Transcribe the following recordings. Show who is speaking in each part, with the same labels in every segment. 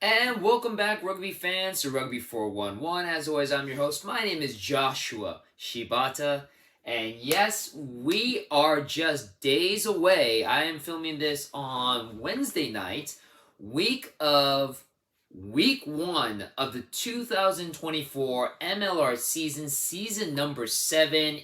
Speaker 1: And welcome back, rugby fans, to Rugby411. As always, I'm your host. My name is Joshua Shibata. And yes, we are just days away. I am filming this on Wednesday night, week one of the 2024 MLR season number 7.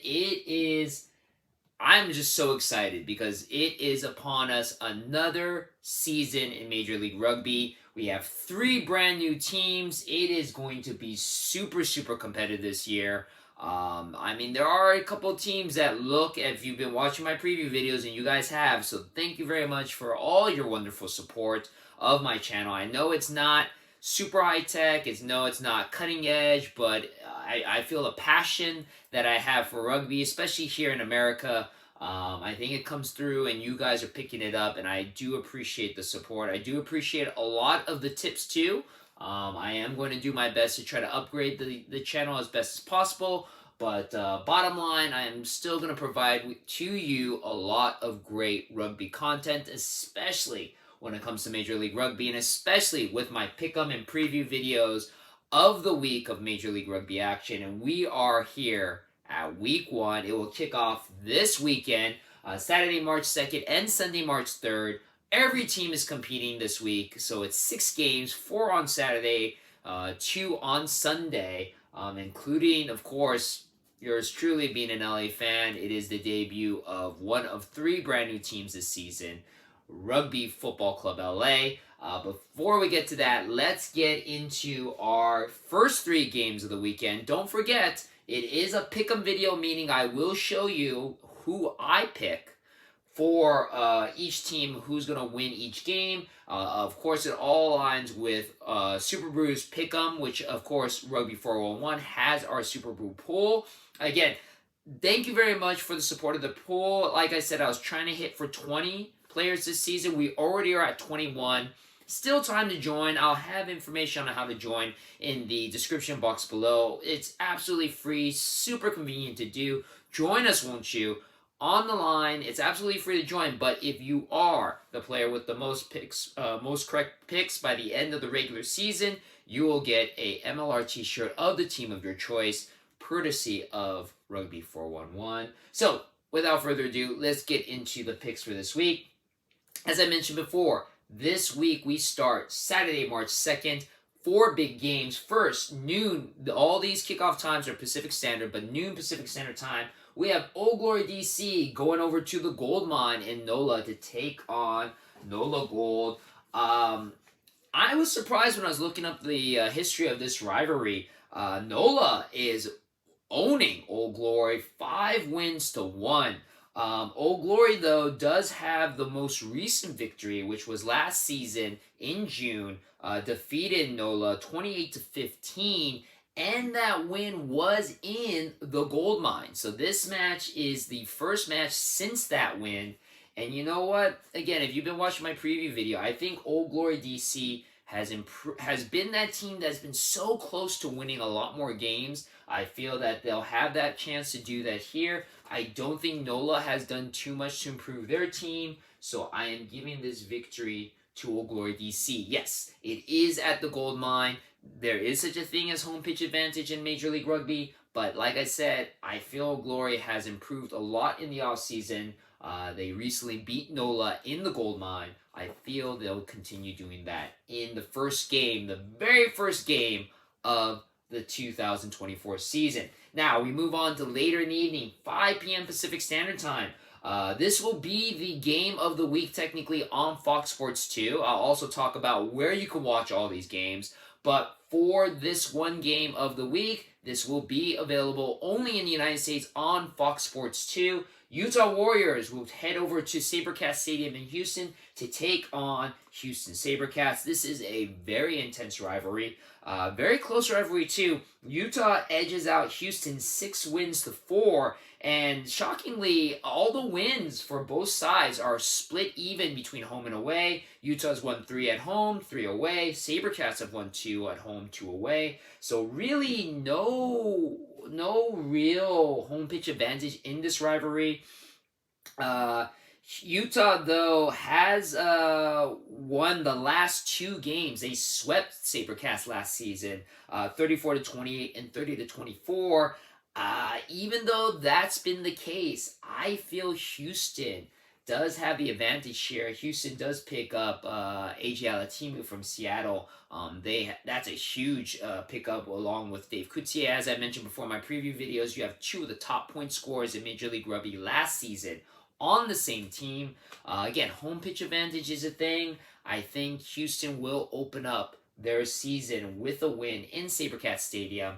Speaker 1: I'm just so excited because it is upon us, another season in Major League Rugby. We have 3 brand new teams. It is going to be super competitive this year. There are a couple of teams that look, if you've been watching my preview videos, and you guys have, so thank you very much for all your wonderful support of my channel. I know it's not super high tech, it's not cutting edge, but I feel a passion that I have for rugby, especially here in America. I think it comes through, and you guys are picking it up, and I do appreciate the support. I do appreciate a lot of the tips too. I am going to do my best to try to upgrade the channel as best as possible, but bottom line, I am still going to provide to you a lot of great rugby content, especially when it comes to Major League Rugby, and especially with my pick'em and preview videos of the week of Major League Rugby action. And we are here at week 1. It will kick off this weekend, Saturday, March 2nd and Sunday, March 3rd. Every team is competing this week, so it's 6 games, 4 on Saturday, 2 on Sunday, including, of course, yours truly being an LA fan. It is the debut of one of 3 brand new teams this season, Rugby Football Club LA. Before we get to that, let's get into our first 3 games of the weekend. Don't forget, it is a pick'em video, meaning I will show you who I pick for each team, who's going to win each game. Of course, it all aligns with Super Brew's pick'em, which, of course, Rugby411 has our Super Brew pool. Again, thank you very much for the support of the pool. Like I said, I was trying to hit for 20 players this season. We already are at 21. Still time to join. I'll have information on how to join in the description box below. It's absolutely free, super convenient to do. Join us, won't you? On the line, it's absolutely free to join, but if you are the player with the most correct picks by the end of the regular season, you will get a MLR t-shirt of the team of your choice, courtesy of Rugby411. So, without further ado, let's get into the picks for this week. As I mentioned before, this week we start Saturday, March 2nd. 4 big games. First, noon. All these kickoff times are Pacific Standard, but noon Pacific Standard Time. We have Old Glory DC going over to the Gold Mine in NOLA to take on NOLA Gold. I was surprised when I was looking up the history of this rivalry. NOLA is owning Old Glory, 5 wins to 1. Old Glory, though, does have the most recent victory, which was last season in June, defeated NOLA 28-15, and that win was in the Gold Mine. So this match is the first match since that win. And you know what? Again, if you've been watching my preview video, I think Old Glory DC has been that team that's been so close to winning a lot more games. I feel that they'll have that chance to do that here. I don't think NOLA has done too much to improve their team, so I am giving this victory to Old Glory DC. Yes, it is at the Gold Mine. There is such a thing as home pitch advantage in Major League Rugby, but like I said, I feel Old Glory has improved a lot in the offseason. They recently beat NOLA in the Gold Mine. I feel they'll continue doing that in the first game, the very first game of the 2024 season. Now, we move on to later in the evening, 5 p.m. Pacific Standard Time. This will be the game of the week, technically, on Fox Sports 2. I'll also talk about where you can watch all these games. But for this one game of the week, this will be available only in the United States on Fox Sports 2. Utah Warriors will head over to SaberCats Stadium in Houston to take on Houston SaberCats. This is a very intense rivalry. Very close rivalry, too. Utah edges out Houston 6 wins to 4. And shockingly, all the wins for both sides are split even between home and away. Utah's won 3 at home, 3 away. SaberCats have won 2 at home, 2 away. So really no real home pitch advantage in this rivalry. Utah, though, has won the last 2 games. They swept SaberCats last season, 34-28 and 30-24. Even though that's been the case, I feel Houston does have the advantage here. Houston does pick up AJ Alatimu from Seattle. That's a huge pickup along with Dave Coutier. As I mentioned before in my preview videos, you have 2 of the top point scorers in Major League Rugby last season on the same team. Again, home pitch advantage is a thing. I think Houston will open up their season with a win in SaberCats Stadium,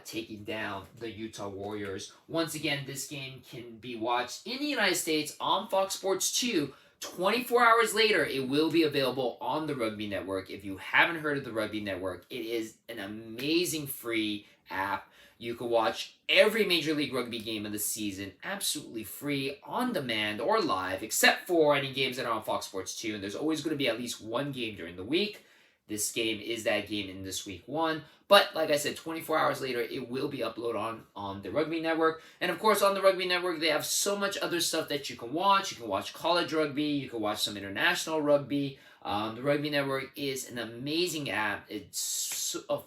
Speaker 1: taking down the Utah Warriors. Once again, this game can be watched in the United States on Fox Sports 2. 24 hours later, it will be available on the Rugby Network. If you haven't heard of the Rugby Network, it is an amazing free app. You can watch every Major League Rugby game of the season absolutely free, on demand, or live, except for any games that are on Fox Sports 2. And there's always going to be at least one game during the week. This game is that game in this week 1. But like I said, 24 hours later, it will be uploaded on the Rugby Network. And of course, on the Rugby Network, they have so much other stuff that you can watch. You can watch college rugby. You can watch some international rugby. The Rugby Network is an amazing app. It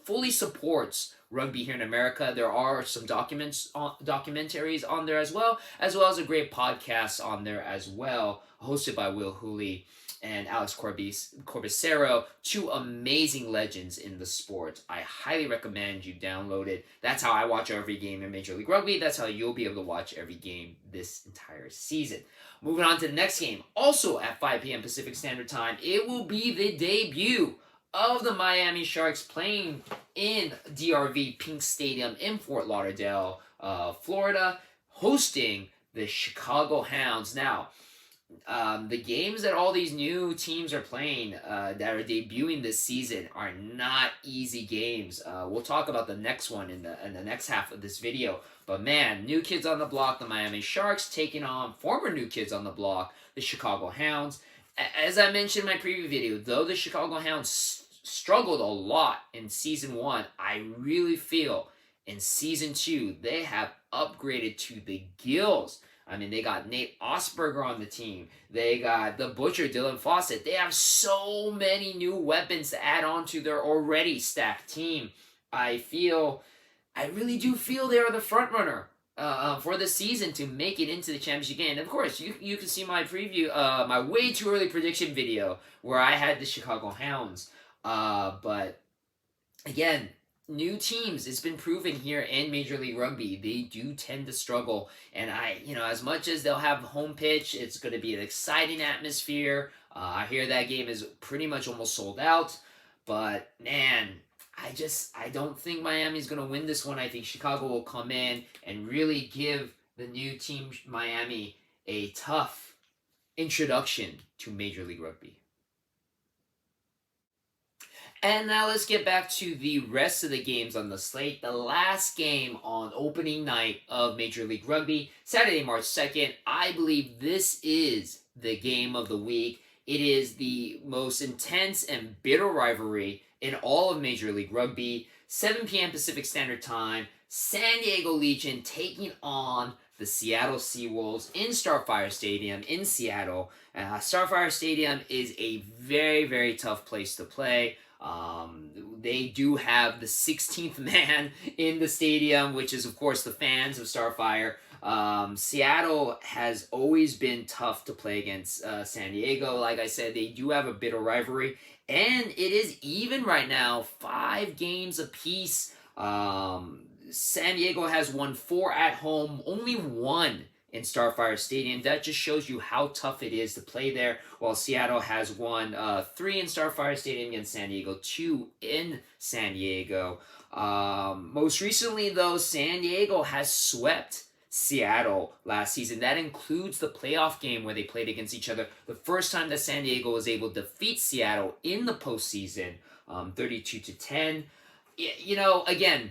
Speaker 1: fully supports rugby here in America. There are some documentaries on there as well as a great podcast on there as well, hosted by Will Hooley and Alex Corbicero, 2 amazing legends in the sport. I highly recommend you download it. That's how I watch every game in Major League Rugby. That's how you'll be able to watch every game this entire season. Moving on to the next game, also at 5 p.m. Pacific Standard Time, it will be the debut of the Miami Sharks playing in DRV Pink Stadium in Fort Lauderdale, Florida, hosting the Chicago Hounds. Now, the games that all these new teams are playing that are debuting this season are not easy games. We'll talk about the next one in the next half of this video. But man, new kids on the block, the Miami Sharks taking on former new kids on the block, the Chicago Hounds. As I mentioned in my preview video, though the Chicago Hounds struggled a lot in Season 1, I really feel in Season 2 they have upgraded to the gills. I mean, they got Nate Osberger on the team. They got the Butcher, Dylan Fawcett. They have so many new weapons to add on to their already stacked team. I really do feel they are the front runner for the season to make it into the championship game. And of course, you can see my preview, my way too early prediction video where I had the Chicago Hounds. But again, new teams, it's been proven here in Major League Rugby, they do tend to struggle. And as much as they'll have home pitch, it's going to be an exciting atmosphere. I hear that game is pretty much almost sold out. But man, I don't think Miami's going to win this one. I think Chicago will come in and really give the new team Miami a tough introduction to Major League Rugby. And now let's get back to the rest of the games on the slate. The last game on opening night of Major League Rugby, Saturday, March 2nd. I believe this is the game of the week. It is the most intense and bitter rivalry in all of Major League Rugby. 7 p.m. Pacific Standard Time. San Diego Legion taking on the Seattle Seawolves in Starfire Stadium in Seattle. Starfire Stadium is a very, very tough place to play. They do have the 16th man in the stadium, which is, of course, the fans of Starfire. Seattle has always been tough to play against San Diego. Like I said, they do have a bitter rivalry, and it is even right now, 5 games apiece. San Diego has won 4 at home, only 1 in Starfire Stadium. That just shows you how tough it is to play there, while Seattle has won 3 in Starfire Stadium against San Diego, 2 in San Diego. Most recently, though, San Diego has swept Seattle last season. That includes the playoff game where they played against each other. The first time that San Diego was able to defeat Seattle in the postseason, 32-10. Again,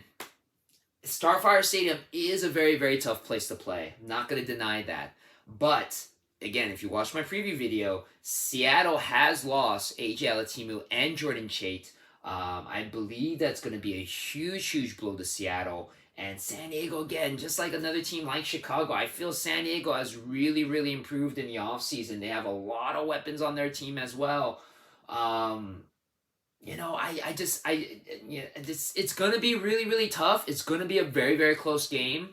Speaker 1: Starfire Stadium is a very, very tough place to play. I'm not going to deny that. But, again, if you watch my preview video, Seattle has lost AJ Alatimu and Jordan Chait. I believe that's going to be a huge, huge blow to Seattle. And San Diego, again, just like another team like Chicago, I feel San Diego has really, really improved in the offseason. They have a lot of weapons on their team as well. It's gonna be really, really tough. It's gonna be a very, very close game,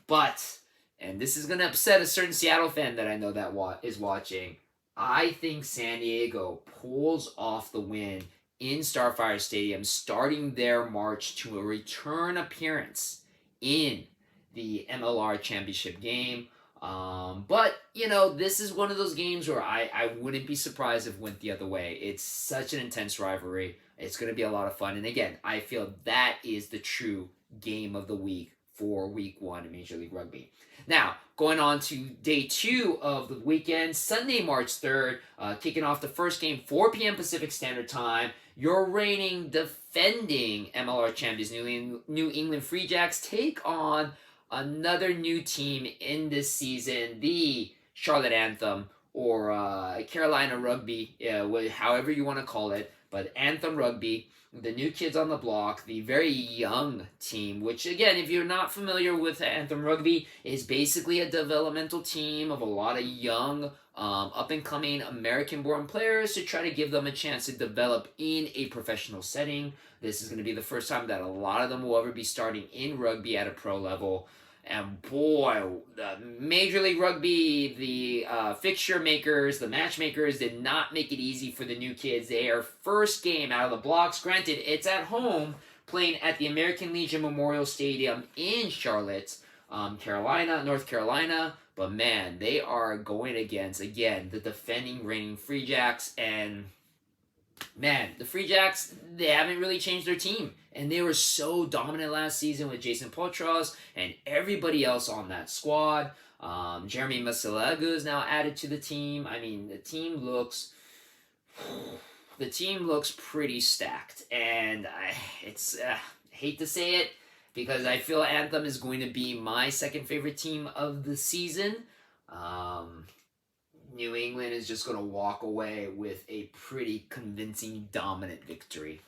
Speaker 1: but, and this is gonna upset a certain Seattle fan that I know that is watching. I think San Diego pulls off the win in Starfire Stadium, starting their march to a return appearance in the MLR championship game. But this is one of those games where I wouldn't be surprised if it went the other way. It's such an intense rivalry. It's going to be a lot of fun. And again, I feel that is the true game of the week for week 1 in Major League Rugby. Now, going on to day 2 of the weekend, Sunday, March 3rd, kicking off the first game, 4 p.m. Pacific Standard Time. Your reigning, defending MLR champions, New England Free Jacks, take on another new team in this season, the Charlotte Anthem, or Carolina Rugby, however you want to call it, but Anthem Rugby, the new kids on the block, the very young team, which again, if you're not familiar with Anthem Rugby, is basically a developmental team of a lot of young, up-and-coming American-born players to try to give them a chance to develop in a professional setting. This is going to be the first time that a lot of them will ever be starting in rugby at a pro level. And boy, the Major League Rugby, the fixture makers, the matchmakers did not make it easy for the new kids. Their first game out of the blocks, granted, it's at home, playing at the American Legion Memorial Stadium in Charlotte, North Carolina. But man, they are going against, again, the defending reigning Free Jacks. And man, the Free Jacks, they haven't really changed their team. And they were so dominant last season with Jason Potros and everybody else on that squad. Jeremy Masalagu is now added to the team. I mean, the team looks pretty stacked. And I hate to say it, because I feel Anthem is going to be my second favorite team of the season. New England is just going to walk away with a pretty convincing, dominant victory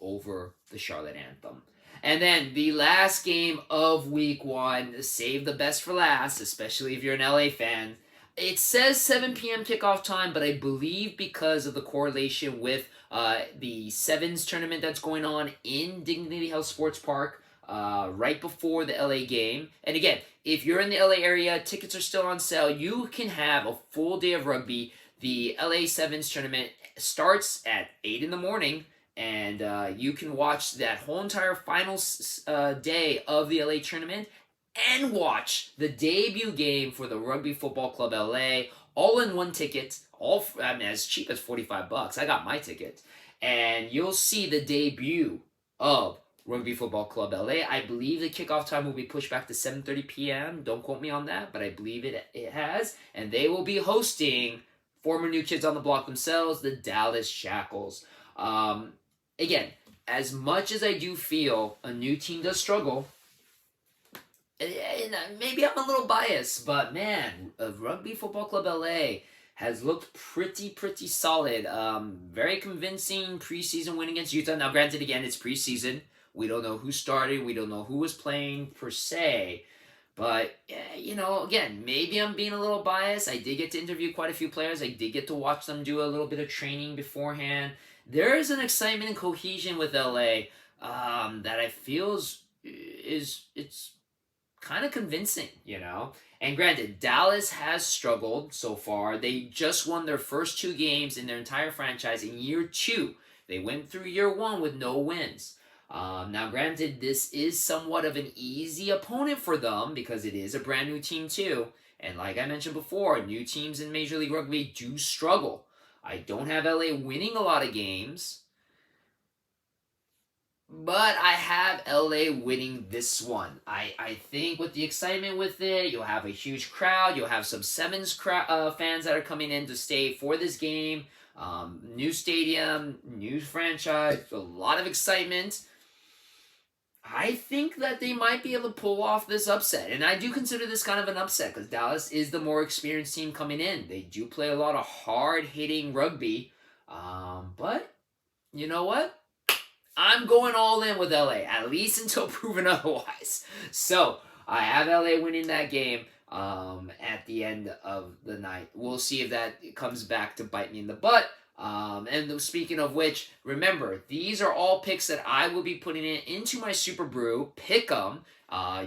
Speaker 1: over the Charlotte Anthem. And then the last game of week 1, save the best for last, especially if you're an LA fan. It says 7 p.m. kickoff time, but I believe because of the correlation with the Sevens tournament that's going on in Dignity Health Sports Park, right before the LA game. And again, if you're in the LA area, tickets are still on sale. You can have a full day of rugby. The LA Sevens tournament starts at 8 in the morning, and you can watch that whole entire final day of the LA tournament and watch the debut game for the Rugby Football Club LA, all in one ticket, as cheap as $45. I got my ticket. And you'll see the debut of Rugby Football Club LA. I believe the kickoff time will be pushed back to 7:30 p.m. Don't quote me on that, but I believe it has. And they will be hosting former new kids on the block themselves, the Dallas Shackles. Again, as much as I do feel a new team does struggle, and maybe I'm a little biased, but man, Rugby Football Club LA has looked pretty solid. Very convincing preseason win against Utah. Now, granted, again, it's preseason. We don't know who started. We don't know who was playing per se. But, again, maybe I'm being a little biased. I did get to interview quite a few players. I did get to watch them do a little bit of training beforehand. There is an excitement and cohesion with LA that I feel it's kind of convincing, And granted, Dallas has struggled so far. They just won their first 2 games in their entire franchise in year 2. They went through year 1 with no wins. Now, granted, this is somewhat of an easy opponent for them because it is a brand new team too. And like I mentioned before, new teams in Major League Rugby do struggle. I don't have LA winning a lot of games, but I have LA winning this one. I think with the excitement with it, you'll have a huge crowd. You'll have some Sevens fans that are coming in to stay for this game. New stadium, new franchise, a lot of excitement. I think that they might be able to pull off this upset. And I do consider this kind of an upset because Dallas is the more experienced team coming in. They do play a lot of hard-hitting rugby. But, you know what? I'm going all in with LA, at least until proven otherwise. So, I have LA winning that game at the end of the night. We'll see if that comes back to bite me in the butt. And speaking of which, remember, these are all picks that I will be putting into my Super Brew. Pick them.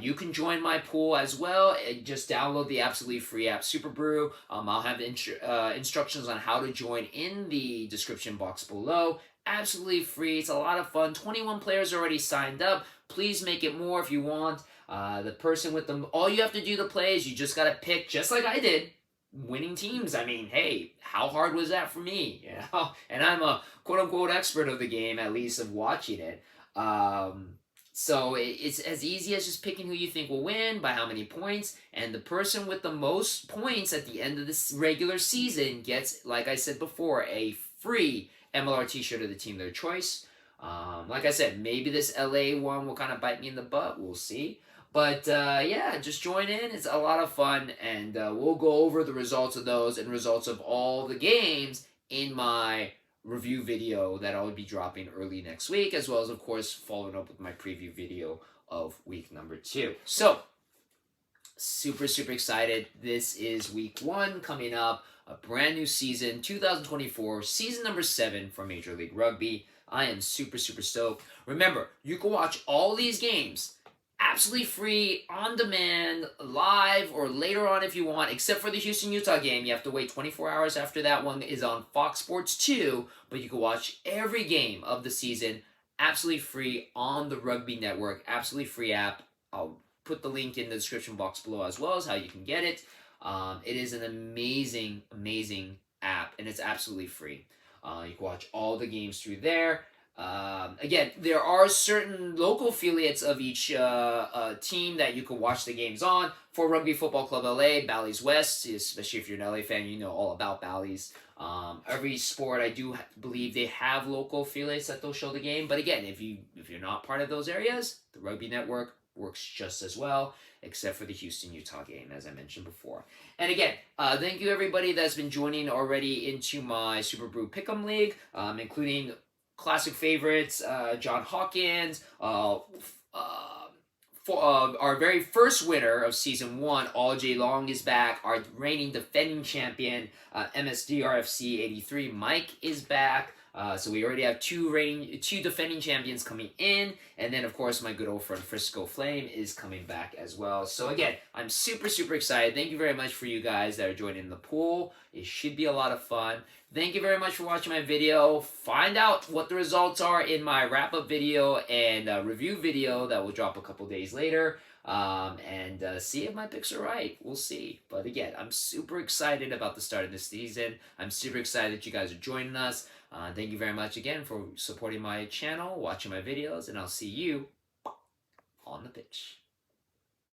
Speaker 1: You can join my pool as well. Just download the absolutely free app Super Brew. I'll have instructions on how to join in the description box below. Absolutely free. It's a lot of fun. 21 players already signed up. Please make it more if you want. The person with them, all you have to do to play is you just gotta pick, just like I did, winning teams. I mean, hey, how hard was that for me? You know, and I'm a quote unquote expert of the game, at least of watching it. So it's as easy as just picking who you think will win by how many points, and the person with the most points at the end of this regular season gets, like I said before, a free MLR t-shirt of the team of their choice. Like I said, maybe this LA one will kind of bite me in the butt. We'll see. But yeah, just join in. It's a lot of fun, and we'll go over the results of those and results of all the games in my review video that I'll be dropping early next week, as well as, of course, following up with my preview video of week number 2. So, super, super excited. This is week 1 coming up, a brand new season, 2024, season number 7 for Major League Rugby. I am super, super stoked. Remember, you can watch all these games absolutely free, on demand, live, or later on if you want, except for the Houston-Utah game. You have to wait 24 hours after that one is on Fox Sports 2, but you can watch every game of the season absolutely free on the Rugby Network, absolutely free app. I'll put the link in the description box below as well as how you can get it. It is an amazing, amazing app, and it's absolutely free. You can watch all the games through there. Again, there are certain local affiliates of each team that you can watch the games on. For Rugby Football Club LA, Bally's West, especially if you're an LA fan, you know all about Bally's. Every sport, I do believe they have local affiliates that they'll show the game. But again, if you're not part of those areas, the Rugby Network works just as well, except for the Houston-Utah game, as I mentioned before. And again, thank you everybody that's been joining already into my Super Brew Pick'em League, including classic favorites, John Hawkins, our very first winner of Season 1, All J Long is back, our reigning defending champion, MSDRFC 83, Mike is back. So we already have two defending champions coming in, and then of course my good old friend Frisco Flame is coming back as well. So again, I'm super, super excited. Thank you very much for you guys that are joining the pool. It should be a lot of fun. Thank you very much for watching my video. Find out what the results are in my wrap-up video and review video that will drop a couple days later. And see if my picks are right. We'll see. But again, I'm super excited about the start of this season. I'm super excited that you guys are joining us. Thank you very much again for supporting my channel, watching my videos, and I'll see you on the pitch.